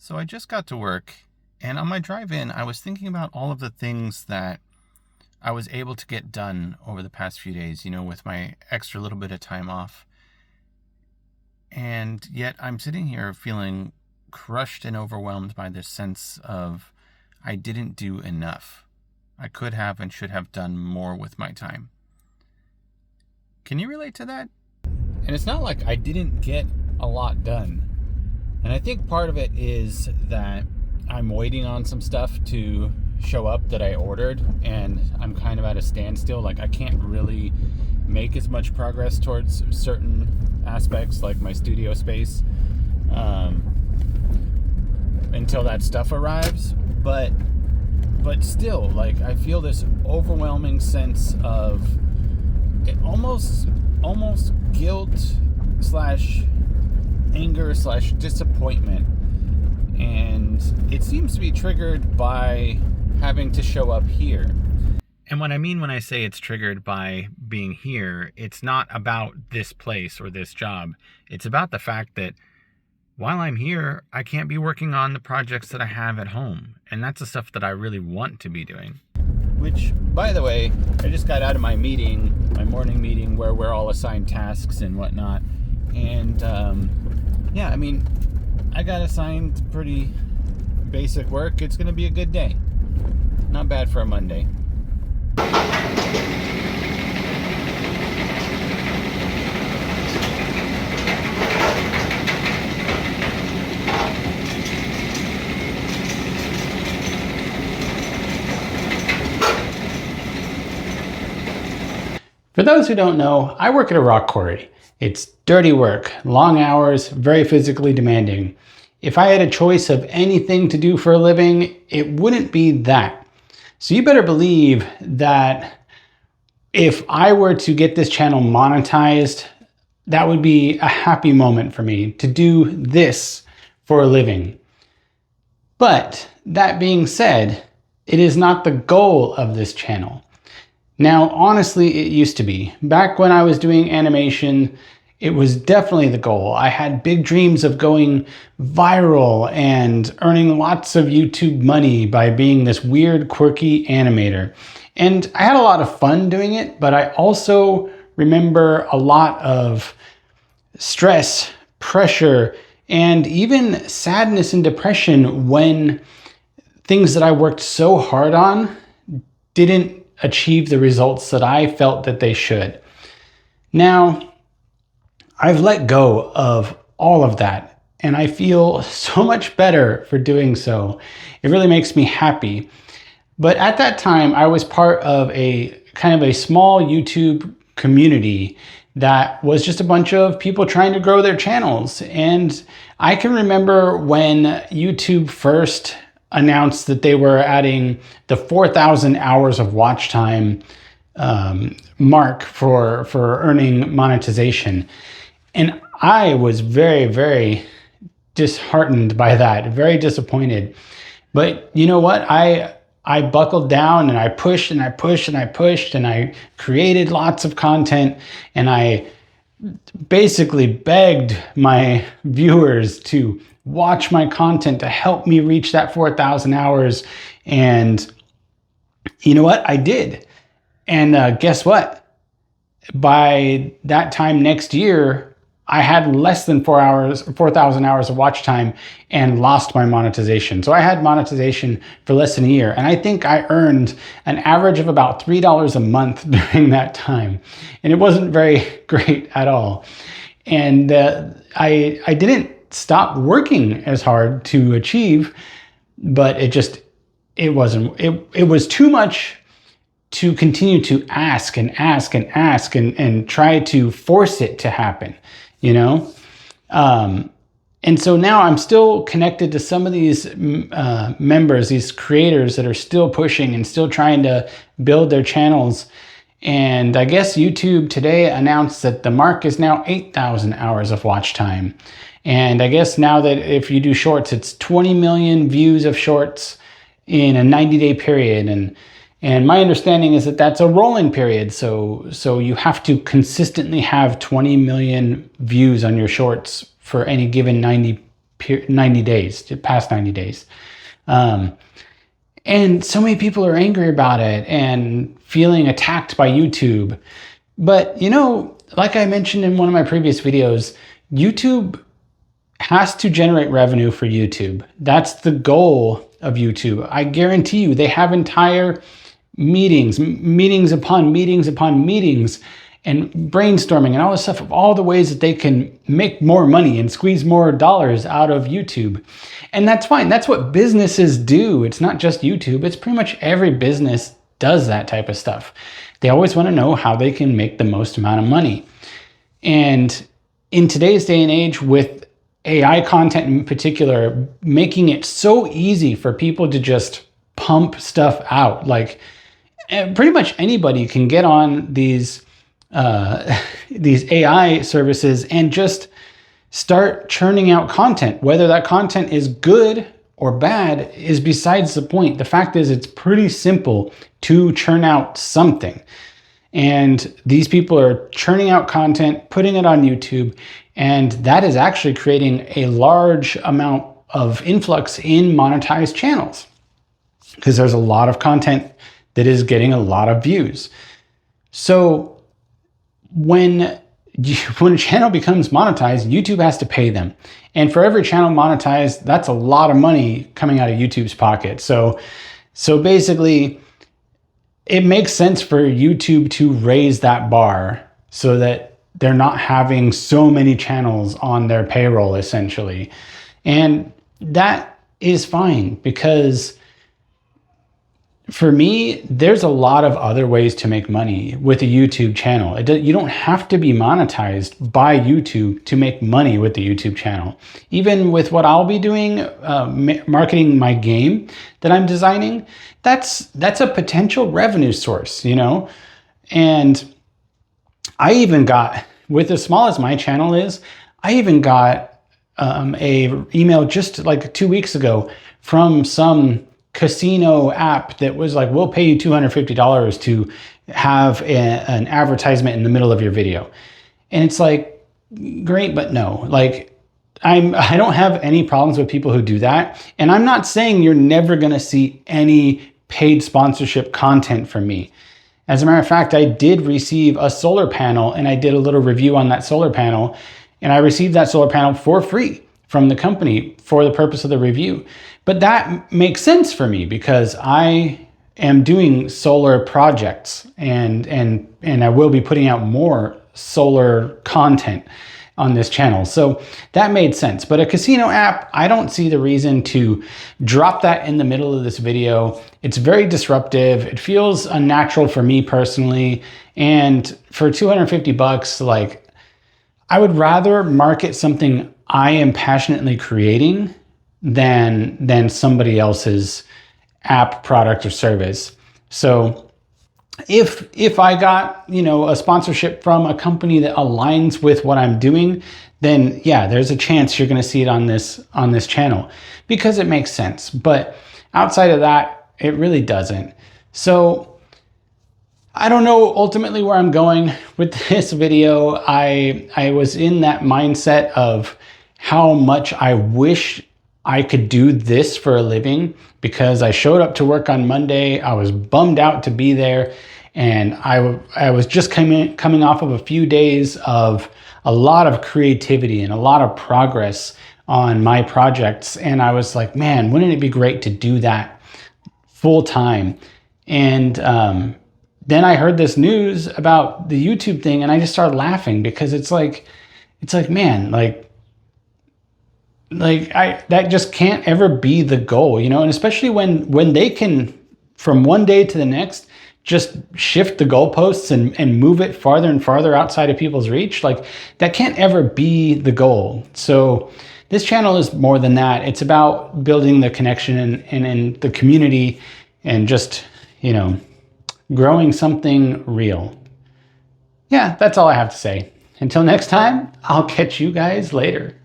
So I just got to work, and on my drive in, I was thinking about all of the things that I was able to get done over the past few days, with my extra little bit of time off. And yet I'm sitting here feeling crushed and overwhelmed by this sense of I didn't do enough. I could have and should have done more with my time. Can you relate to that? And it's not like I didn't get a lot done. And I think part of it is that I'm waiting on some stuff to show up that I ordered, and I'm kind of at a standstill. Like, I can't really make as much progress towards certain aspects, like my studio space, until that stuff arrives. But still, like, I feel this overwhelming sense of almost guilt slash anger slash disappointment, and it seems to be triggered by having to show up here. And what I mean when I say it's triggered by being here, it's not about this place or this job. It's about the fact that while I'm here, I can't be working on the projects that I have at home, and that's the stuff that I really want to be doing. Which, by the way, I just got out of my morning meeting where we're all assigned tasks and whatnot. And I got assigned pretty basic work. It's going to be a good day. Not bad for a Monday. For those who don't know, I work at a rock quarry. It's dirty work, long hours, very physically demanding. If I had a choice of anything to do for a living, it wouldn't be that. So you better believe that if I were to get this channel monetized, that would be a happy moment for me to do this for a living. But that being said, it is not the goal of this channel. Now, honestly, it used to be. Back when I was doing animation, it was definitely the goal. I had big dreams of going viral and earning lots of YouTube money by being this weird, quirky animator. And I had a lot of fun doing it, but I also remember a lot of stress, pressure, and even sadness and depression when things that I worked so hard on didn't achieve the results that I felt that they should. Now, I've let go of all of that, and I feel so much better for doing so. It really makes me happy. But at that time, I was part of a kind of a small YouTube community that was just a bunch of people trying to grow their channels. And I can remember when YouTube first announced that they were adding the 4,000 hours of watch time mark for earning monetization. And I was very, very disheartened by that, very disappointed. But you know what? I buckled down and I pushed and I pushed and I pushed and I created lots of content, and I basically begged my viewers to watch my content to help me reach that 4,000 hours. And you know what? I did. And guess what? By that time next year, I had less than 4,000 hours of watch time and lost my monetization. So I had monetization for less than a year. And I think I earned an average of about $3 a month during that time. And it wasn't very great at all. And I didn't stop working as hard to achieve, but it was too much to continue to ask and try to force it to happen, and so now I'm still connected to some of these members, these creators that are still pushing and still trying to build their channels. And I guess YouTube today announced that the mark is now 8,000 hours of watch time. And I guess now that if you do shorts, it's 20 million views of shorts in a 90-day period. And my understanding is that that's a rolling period. So you have to consistently have 20 million views on your shorts for any given 90 90 days, past 90 days. And so many people are angry about it and feeling attacked by YouTube. But, you know, like I mentioned in one of my previous videos, YouTube has to generate revenue for YouTube. That's the goal of YouTube. I guarantee you, they have entire meetings upon meetings upon meetings and brainstorming and all this stuff of all the ways that they can make more money and squeeze more dollars out of YouTube. And that's fine. That's what businesses do. It's not just YouTube. It's pretty much every business does that type of stuff. They always want to know how they can make the most amount of money. And in today's day and age, with AI content in particular, making it so easy for people to just pump stuff out. Like pretty much anybody can get on these AI services and just start churning out content. Whether that content is good or bad is besides the point. The fact is, it's pretty simple to churn out something. And these people are churning out content, putting it on YouTube, and that is actually creating a large amount of influx in monetized channels because there's a lot of content that is getting a lot of views. So when a channel becomes monetized, YouTube has to pay them. And for every channel monetized, that's a lot of money coming out of YouTube's pocket. So basically, it makes sense for YouTube to raise that bar so that they're not having so many channels on their payroll, essentially. And that is fine because for me, there's a lot of other ways to make money with a YouTube channel. You don't have to be monetized by YouTube to make money with the YouTube channel. Even with what I'll be doing, marketing my game that I'm designing, that's a potential revenue source, you know? And I even got, with as small as my channel is, I even got a email just like 2 weeks ago from some casino app that was like, we'll pay you $250 to have an advertisement in the middle of your video. And it's like, great, but no. Like, I don't have any problems with people who do that. And I'm not saying you're never gonna see any paid sponsorship content from me. As a matter of fact, I did receive a solar panel and I did a little review on that solar panel, and I received that solar panel for free from the company for the purpose of the review. But that makes sense for me because I am doing solar projects and I will be putting out more solar content on this channel. So that made sense. But a casino app, I don't see the reason to drop that in the middle of this video. It's very disruptive. It feels unnatural for me personally. And for $250, like, I would rather market something I am passionately creating than somebody else's app, product, or service. So if I got, you know, a sponsorship from a company that aligns with what I'm doing, then yeah, there's a chance you're going to see it on this channel because it makes sense. But outside of that, it really doesn't. So I don't know ultimately where I'm going with this video. I was in that mindset of how much I wish I could do this for a living because I showed up to work on Monday. I was bummed out to be there. And I was just coming off of a few days of a lot of creativity and a lot of progress on my projects. And I was like, man, wouldn't it be great to do that full time? And then I heard this news about the YouTube thing and I just started laughing because it's like, man, that just can't ever be the goal, you know? And especially when they can, from one day to the next, just shift the goalposts and move it farther and farther outside of people's reach, like, that can't ever be the goal. So this channel is more than that. It's about building the connection and the community and just, you know, growing something real. Yeah, that's all I have to say. Until next time, I'll catch you guys later.